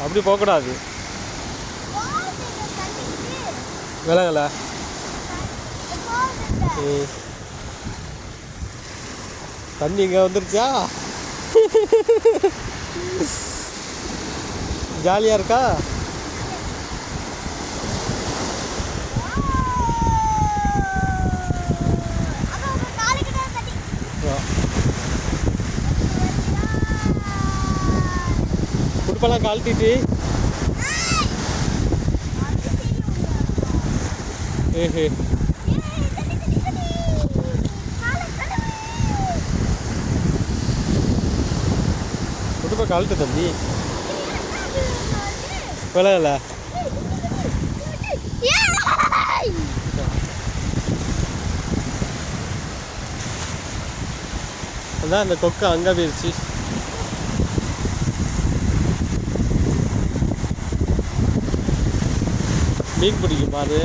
அப்படி போகக்கூடாது. விலங்கல தண்ணி இங்கே வந்துருச்சா? ஜாலியாக இருக்கா? உடுப்பெல்லாம் கழட்டிட்டு உடுப்பை கழட்டு தம்பி. விலகல அதான் அந்த கொக்கு அங்கே போயிடுச்சு. மீன் பிடிக்கும் பாரு.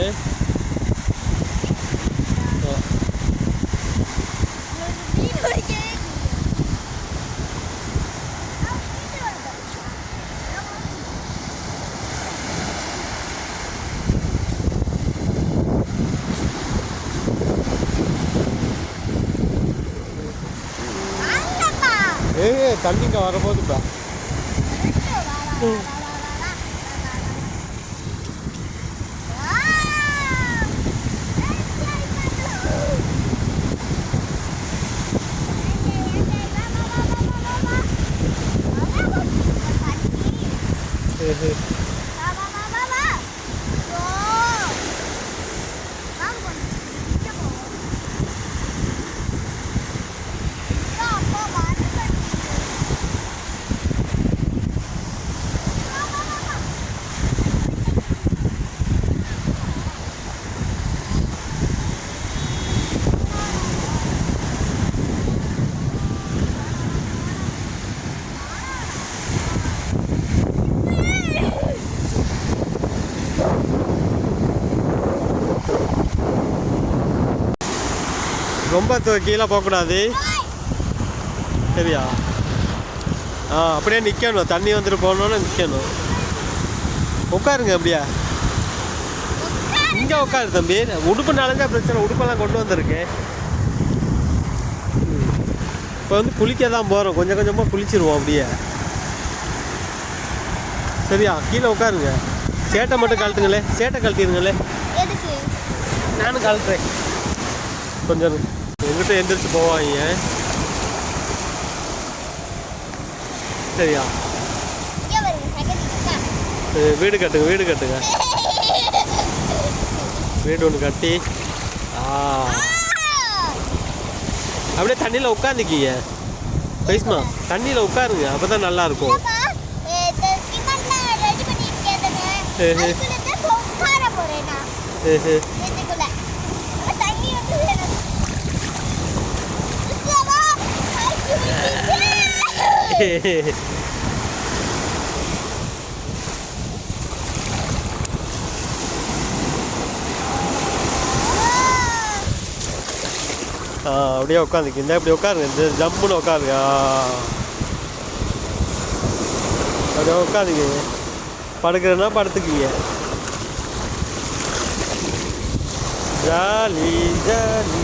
தண்ணிங்க வரும்போதுப்பா ரொம்ப கீழே போகக்கூடாது. சரியா? அப்படியே நிற்கணும். தண்ணி வந்துட்டு போகணுன்னு நிற்கணும். உட்காருங்க அப்படியா. இங்கே உட்காரு தம்பி. உடுப்பு நனைஞ்சா பிரச்சனை. உடுப்பெல்லாம் கொண்டு வந்திருக்கேன். இப்போ வந்து குளிக்க தான் போகிறோம். கொஞ்சம் கொஞ்சமாக குளிச்சிருவோம் அப்படியே. சரியா? கீழே உட்காருங்க. சேட்டை மட்டும் கழட்டுங்களே. சேட்டை கழட்டிடுங்களே. நானும் கழட்டுறேன். கொஞ்சம் எங்கிட்ட எந்திரிச்சு போவாங்க. சரியா? வீடு கட்டுங்க. வீடு கட்டுங்க. வீடு ஒன்று கட்டி அப்படியே தண்ணியில் உட்காந்துக்கிங்க. பேசுமா தண்ணியில் உட்காருங்க. அப்போ தான் நல்லாயிருக்கும். அப்படியே உட்காந்துக்கு. இந்த இப்படி உட்காருங்க. இந்த ஜம்முன்னு உட்காருங்க. அப்படியே உட்காந்துங்க. படுக்கிறேன்னா படுத்துக்குங்க. Jolly jolly.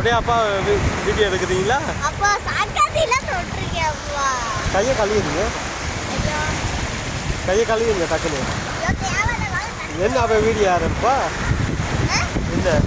அப்படியே அப்பா வீடியோ எடுக்குறீங்களா? கையை கழுவிடுங்க. கையை கழுவிடுங்க டக்குன்னு. என்ன அப்போ வீடியோ யாருப்பா? என்ன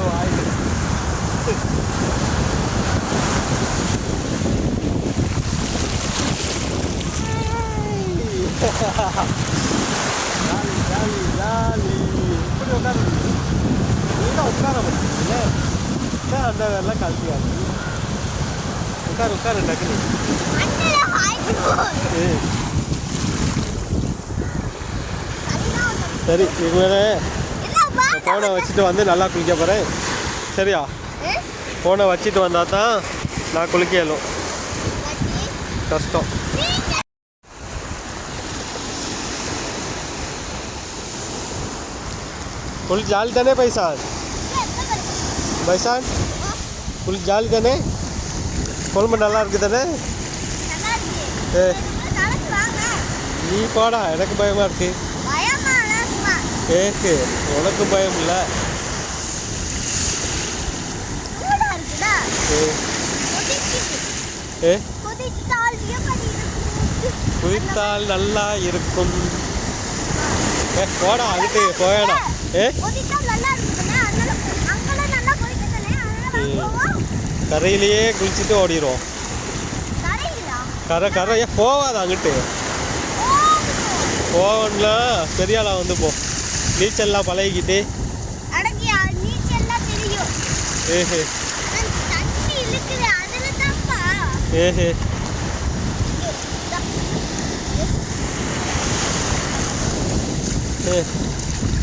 Why? Jolly jolly jolly. இப்படி உட்கார நீதான் உட்கார முடியல. அந்த வேறெல்லாம் கழட்டியாது. உட்காரு டக்குனு. சரி இவங்க ஃபோனை வச்சுட்டு வந்து நல்லா குளிக்க போகிறேன். சரியா? ஃபோனை வச்சுட்டு வந்தால் தான் நான் குளிக்க இயலும். கஷ்டம். कुल जाल देने पैसान पैसान कुल जाल देने कुल में நல்லா இருக்கு தானே? நீ போடா, எனக்கு பயமா இருக்கு. கேக்கு உனக்கு பயம் இல்லை. குதித்தால் நல்லா இருக்கும். போடா அதுக்கு போயடா. கரையிலேயே குளிச்சுட்டு ஓடிடுவோம். கரையே போவாது அங்கிட்டு. போவன்னா பெரிய ஆளா வந்து போ. நீச்சல்லாம் பழகிக்கிட்டு. ஏஹே ஏஹே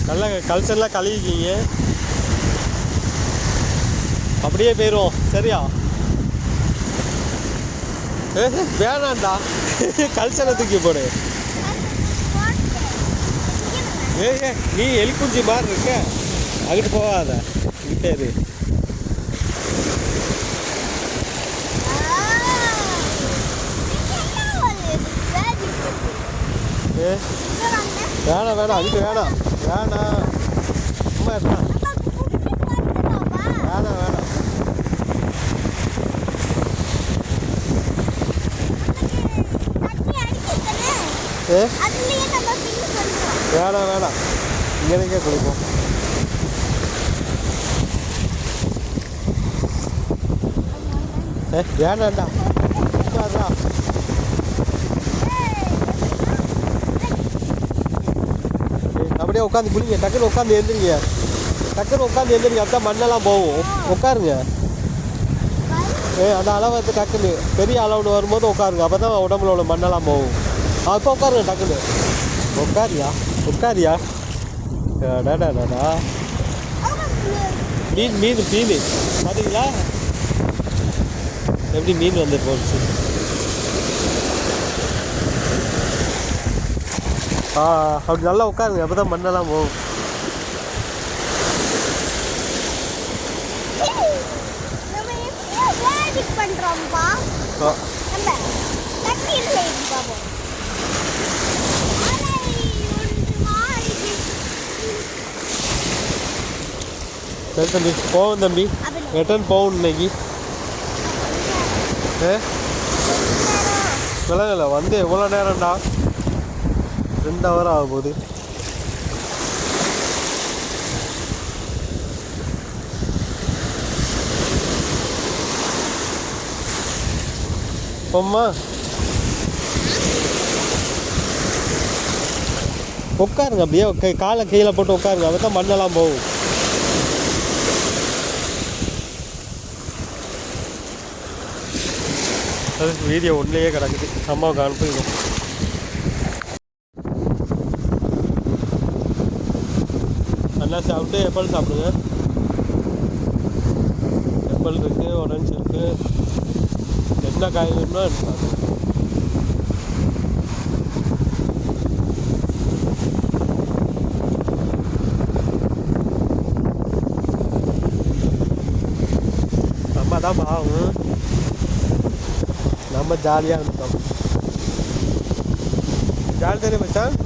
நல்லா கல்ச்சர்லாம் கழுவிக்கிங்க. அப்படியே போயிடுவோம். சரியா? வேணாண்டா, கல்ச்சரை தூக்கி போடு. நீ எலிக்குஞ்சி மாதிரி இருக்க, அங்கிட்டு போகாத, இங்கிட்டே இரு. வேணாம் அதுக்கு வேணாம் சும்மா இருக்கா. வேணாம் இங்கேயே குளிப்போம். வேணாண்டா அப்படியே உட்காந்து குளிங்க. டக்குன்னு உட்காந்து எழுந்திரிங்க. அதான் மண்ணெல்லாம் போகும். உட்காருங்க. அந்த அளவு வந்து டக்குன்னு பெரிய அளவுன்னு வரும்போது உட்காருங்க. அப்போ தான் உடம்புல உள்ள மண்ணெல்லாம் போகும். அப்போ உட்காருங்க டக்குன்னு. உட்காரியா டாடா. மீன் பார்த்தீங்களா எப்படி மீன் வந்துட்டு போச்சு. அப்படி நல்லா உட்காருங்க. அப்போ தான் மண்ணெல்லாம் போகும். சரி தம்பி போவோம். தம்பி ரிட்டர்ன் போகணும் இன்னைக்கு. விலங்கல வந்து எவ்வளோ நேரம்டா? 2 hour ஆக போகுது. போம்மா உட்காருங்க. அப்படியே காலை கீழே போட்டு உட்காருங்க. அப்போ தான் மண்ணெல்லாம் போகும். வீடியோ ஒன்றிலேயே கிடக்குது. அம்மாவுக்கு அனுப்பிடுவோம். நல்லா சாப்பிட்டு எப்பல் சாப்பிடுங்க. எப்பல் இருக்குது, ஆரஞ்சு இருக்குது, என்ன காய் வேணும்னா சாப்பிடுங்க. அம்மா தான் பாவம். நம்ம ஜாலியாக இருந்தோம். ஜாலி தானே மச்சான்?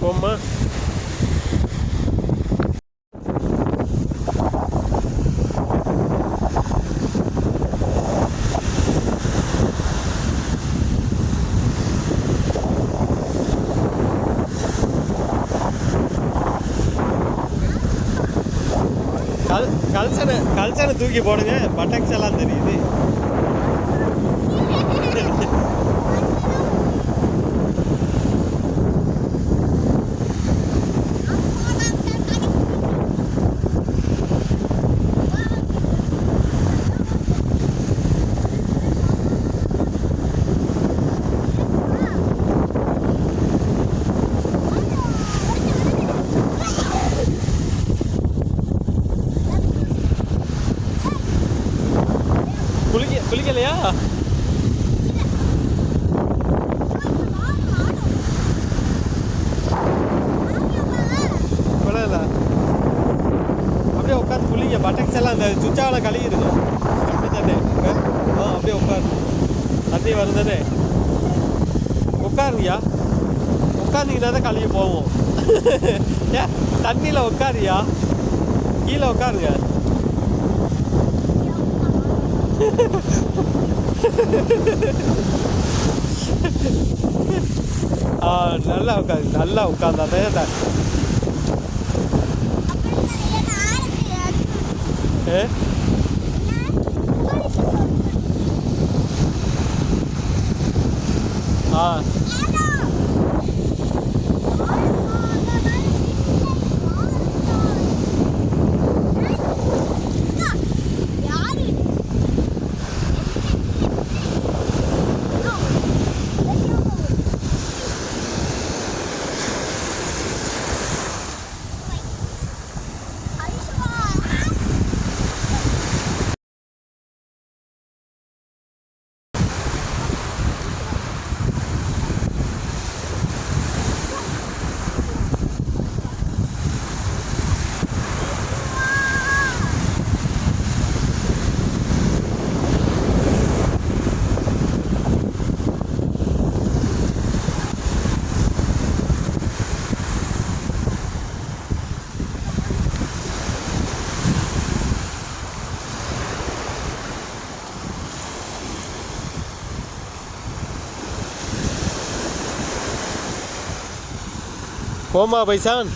போம்மா. கல்சனை தூக்கி போடுங்க, பட்டக்ஸ் எல்லாம் தெரியுது. குளிக்கலையா? அப்படியே உட்காந்து குளிங்க. பட்டக்ஸ் எல்லாம் அந்த சுச்சாவில் கழுவி இருக்கும். அப்படி தானே? அப்படியே உட்காரு. தண்ணி வருதானே? உட்காருங்கய்யா. உட்காந்திங்கன்னா தான் கழுவி போவோம். ஏன் தண்ணியில் உட்காருயா, கீழே உட்காருங்க. நல்லா உட்காந்து, நல்லா உட்காந்தானே. போமா பைசான்.